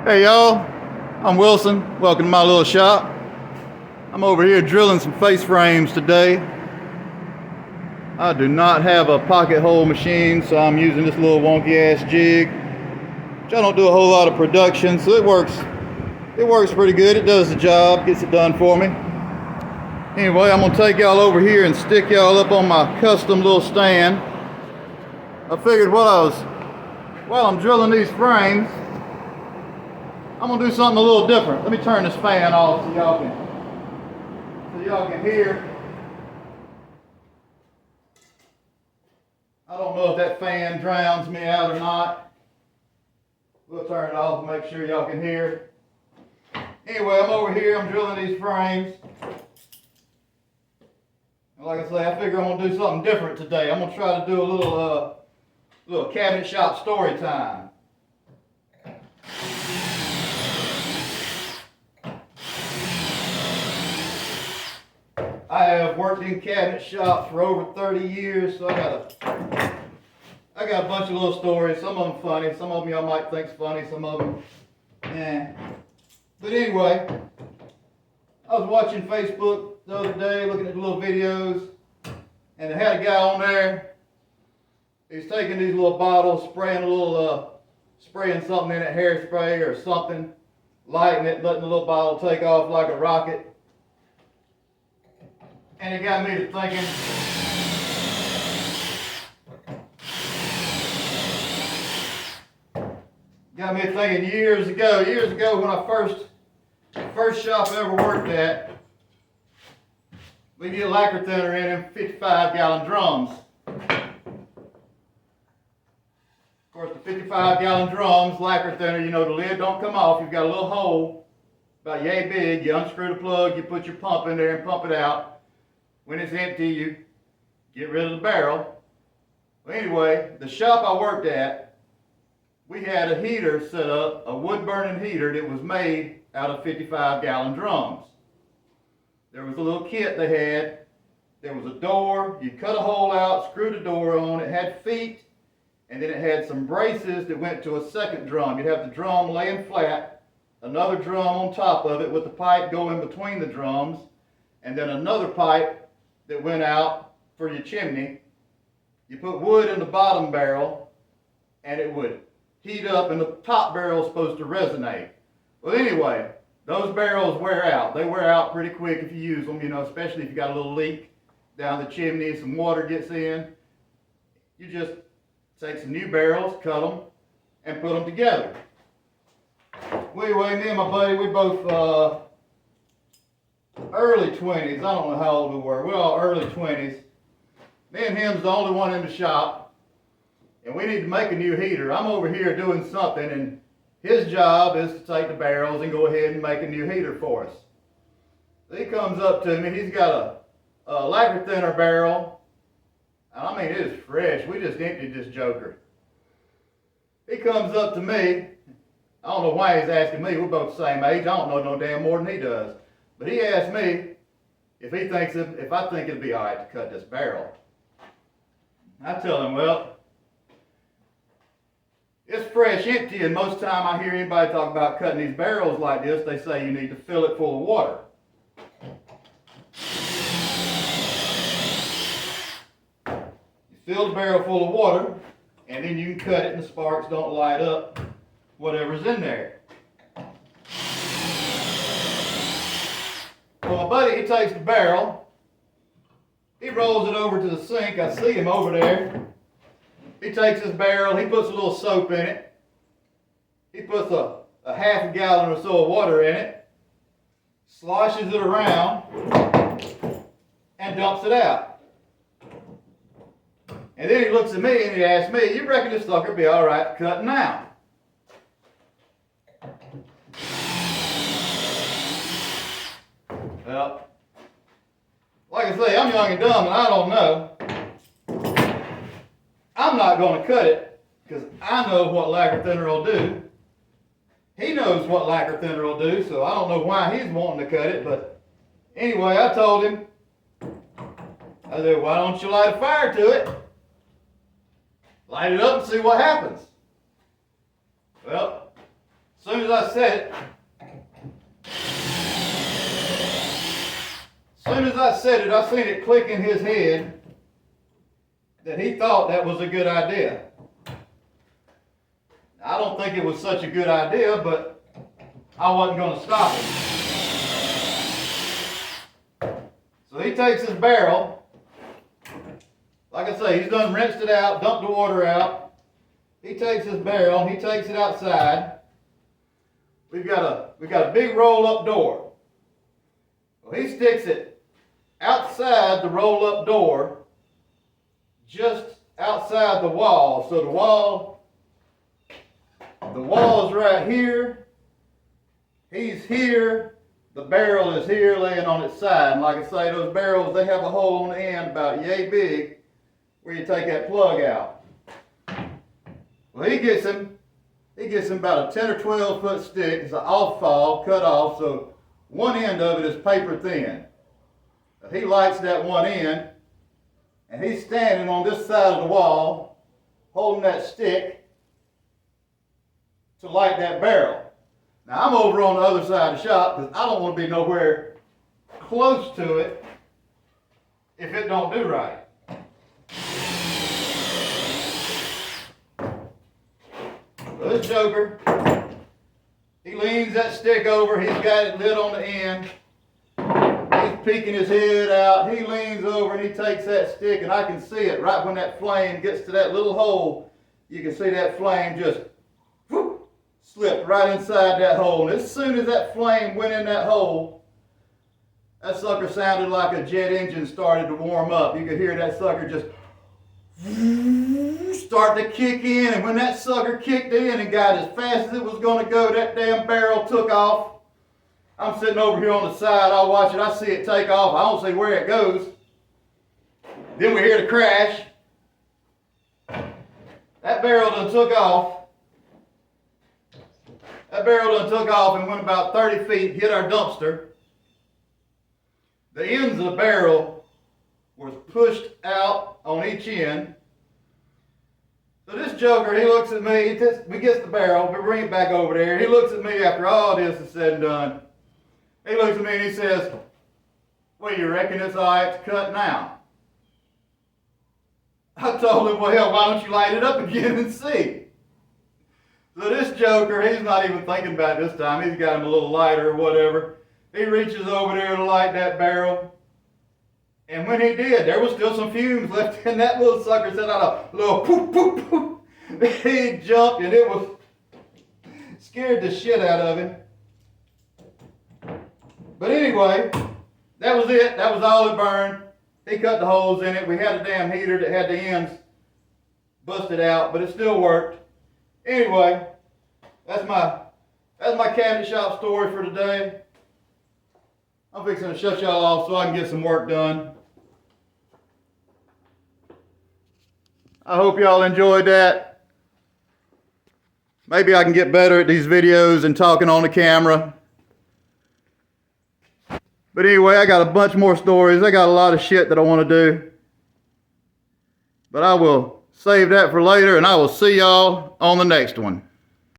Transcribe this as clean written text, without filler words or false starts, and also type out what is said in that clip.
Hey y'all, I'm Wilson. Welcome to my little shop. I'm over here drilling some face frames today. I do not have a pocket hole machine, so I'm using this little wonky ass jig, which I don't do a whole lot of production, so it works pretty good. It does the job, gets it done for me. Anyway, I'm gonna take y'all over here and stick y'all up on my custom little stand. I figured while I'm drilling these frames, I'm gonna do something a little different. Let me turn this fan off so y'all can hear. I don't know if that fan drowns me out or not. We'll turn it off and make sure y'all can hear. Anyway, I'm over here, I'm drilling these frames. And like I say, I figure I'm gonna do something different today. I'm gonna try to do a little cabinet shop story time. I have worked in cabinet shops for over 30 years, so I got a bunch of little stories. Some of them funny, some of them y'all might think's funny, some of them, eh. But anyway, I was watching Facebook the other day, looking at the little videos, and they had a guy on there. He's taking these little bottles, spraying something in it, hairspray or something, lighting it, letting the little bottle take off like a rocket. And it got me to thinking, years ago when I first shop I ever worked at, we get lacquer thinner in them 55-gallon drums. Of course, the 55-gallon drums, lacquer thinner, you know, the lid don't come off. You've got a little hole about yay big. You unscrew the plug, you put your pump in there and pump it out. When it's empty, you get rid of the barrel. Well, anyway, the shop I worked at, we had a heater set up, a wood-burning heater that was made out of 55-gallon drums. There was a little kit they had. There was a door. You cut a hole out, screw the door on. It had feet, and then it had some braces that went to a second drum. You'd have the drum laying flat, another drum on top of it with the pipe going between the drums, and then another pipe that went out for your chimney. You put wood in the bottom barrel and it would heat up, and the top barrel is supposed to resonate. Well, anyway, those barrels wear out. They wear out pretty quick if you use them, you know, especially if you got a little leak down the chimney, some water gets in. You just take some new barrels, cut them, and put them together. Well, anyway, me and my buddy, we both early 20s. I don't know how old we were. We're all early 20s. Me and him's the only one in the shop, and we need to make a new heater. I'm over here doing something, and his job is to take the barrels and go ahead and make a new heater for us. So he comes up to me. He's got a lacquer thinner barrel, and I mean, it is fresh. We just emptied this joker. He comes up to me. I don't know why he's asking me. We're both the same age. I don't know no damn more than he does. But he asked me if I think it'd be all right to cut this barrel. I tell him, well, it's fresh empty, and most time I hear anybody talk about cutting these barrels like this, they say you need to fill it full of water. You fill the barrel full of water, and then you can cut it and the sparks don't light up whatever's in there. Well, my buddy, he takes the barrel, he rolls it over to the sink. I see him over there. He takes his barrel, he puts a little soap in it. He puts a half a gallon or so of water in it, sloshes it around, and dumps it out. And then he looks at me and he asks me, you reckon this sucker be all right cutting now? Well, like I say, I'm young and dumb and I don't know. I'm not going to cut it because I know what lacquer thinner will do. He knows what lacquer thinner will do, so I don't know why he's wanting to cut it. But anyway, I told him, I said, why don't you light a fire to it? Light it up and see what happens. Well, as soon as as I said it, I seen it click in his head that he thought that was a good idea. I don't think it was such a good idea, but I wasn't going to stop him. So he takes his barrel. Like I say, he's done rinsed it out, dumped the water out. He takes his barrel, he takes it outside. We've got a big roll-up door. Well, he sticks it outside the roll-up door, just outside the wall. So the wall is right here. He's here. The barrel is here, laying on its side. And like I say, those barrels, they have a hole on the end about yay big where you take that plug out. Well, he gets him about a 10 or 12 foot stick. It's an off-fall, cut off, so one end of it is paper thin. He lights that one end, and he's standing on this side of the wall, holding that stick to light that barrel. Now, I'm over on the other side of the shop because I don't want to be nowhere close to it if it don't do right. So this joker, he leans that stick over, he's got it lit on the end. He's peeking his head out, he leans over and he takes that stick, and I can see it right when that flame gets to that little hole. You can see that flame just whoop, slipped right inside that hole. And as soon as that flame went in that hole, that sucker sounded like a jet engine started to warm up. You could hear that sucker just start to kick in, and when that sucker kicked in and got as fast as it was going to go, that damn barrel took off. I'm sitting over here on the side, I watch it, I see it take off, I don't see where it goes. Then we hear the crash. That barrel done took off. That barrel done took off and went about 30 feet, hit our dumpster. The ends of the barrel was pushed out on each end. So this joker, he looks at me, we get the barrel, we bring it back over there. He looks at me after all this is said and done. He looks at me and he says, "Well, you reckon it's all right to cut now?" I told him, "Well, hell, why don't you light it up again and see?" So this joker, he's not even thinking about it this time. He's got him a little lighter or whatever. He reaches over there to light that barrel. And when he did, there was still some fumes left in that little sucker. Set out a little poof, poof, poof. He jumped and it was scared the shit out of him. But anyway, that was it. That was all it burned. He cut the holes in it. We had a damn heater that had the ends busted out, but it still worked. Anyway, that's my cabinet shop story for today. I'm fixing to shut y'all off so I can get some work done. I hope y'all enjoyed that. Maybe I can get better at these videos and talking on the camera. But anyway, I got a bunch more stories. I got a lot of shit that I want to do. But I will save that for later, and I will see y'all on the next one.